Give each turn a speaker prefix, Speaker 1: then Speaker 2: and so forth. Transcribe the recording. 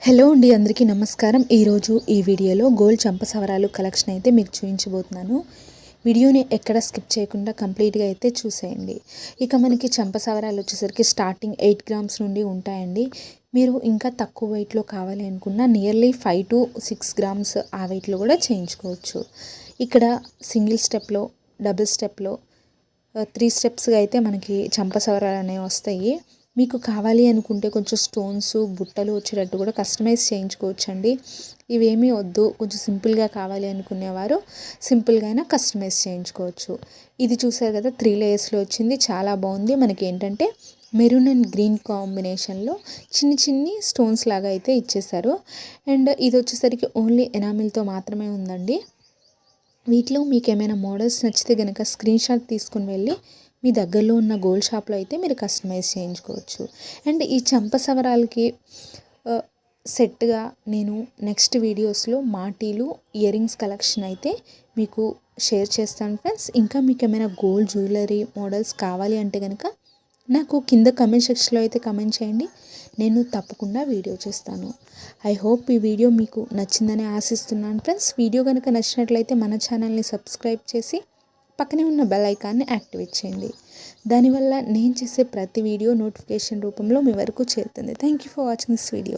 Speaker 1: Hello అండి, అందరికీ నమస్కారం. ఈరోజు ఈ వీడియోలో గోల్డ్ చంపసవరాలు కలెక్షన్ అయితే మీకు చూపించబోతున్నాను. వీడియోని ఎక్కడ స్కిప్ చేయకుండా కంప్లీట్గా అయితే చూసేయండి. ఇక మనకి చంపసవరాలు వచ్చేసరికి స్టార్టింగ్ 8 గ్రామ్స్ నుండి ఉంటాయండి. మీరు ఇంకా తక్కువ వెయిట్లో కావాలి అనుకున్న నియర్లీ 5 to 6 గ్రామ్స్ ఆ వెయిట్లో కూడా చేయించుకోవచ్చు. ఇక్కడ సింగిల్ స్టెప్లో, డబుల్ స్టెప్లో 3 స్టెప్స్గా అయితే మనకి చంపసవరాలు అనేవి వస్తాయి. మీకు కావాలి అనుకుంటే కొంచెం స్టోన్స్, బుట్టలు వచ్చేటట్టు కూడా కస్టమైజ్ చేయించుకోవచ్చండి. ఇవేమీ వద్దు, కొంచెం సింపుల్గా కావాలి అనుకునేవారు సింపుల్గా అయినా కస్టమైజ్ చేయించుకోవచ్చు. ఇది చూసారు కదా, 3 లేయర్స్లో వచ్చింది, చాలా బాగుంది. మనకి ఏంటంటే మెరూన్ అండ్ గ్రీన్ కాంబినేషన్లో చిన్ని స్టోన్స్ లాగా అయితే ఇచ్చేసారు. అండ్ ఇది వచ్చేసరికి ఓన్లీ ఎనామిల్తో మాత్రమే ఉందండి. వీటిలో మీకు ఏమైనా మోడల్స్ నచ్చితే కనుక స్క్రీన్ షాట్ తీసుకుని వెళ్ళి మీ దగ్గరలో ఉన్న గోల్డ్ షాప్లో అయితే మీరు కస్టమైజ్ చేయించుకోవచ్చు. అండ్ ఈ చంపసవరాలకి సెట్గా నేను నెక్స్ట్ వీడియోస్లో మాటీలు, ఇయర్ రింగ్స్ కలెక్షన్ అయితే మీకు షేర్ చేస్తాను ఫ్రెండ్స్. ఇంకా మీకు ఏమైనా గోల్డ్ జ్యువెలరీ మోడల్స్ కావాలి అంటే కనుక నాకు కింద కమెంట్ సెక్షన్లో అయితే కమెంట్ చేయండి, నేను తప్పకుండా వీడియో చేస్తాను. ఐ హోప్ ఈ వీడియో మీకు నచ్చిందని ఆశిస్తున్నాను ఫ్రెండ్స్. వీడియో కనుక నచ్చినట్లయితే మన ఛానల్ని సబ్స్క్రైబ్ చేసి పక్కనే ఉన్న బెల్ ఐకాన్ని యాక్టివేట్ చేయండి. దానివల్ల నేను చేసే ప్రతి వీడియో నోటిఫికేషన్ రూపంలో మీ వరకు చేరుతుంది. Thank you for watching this video.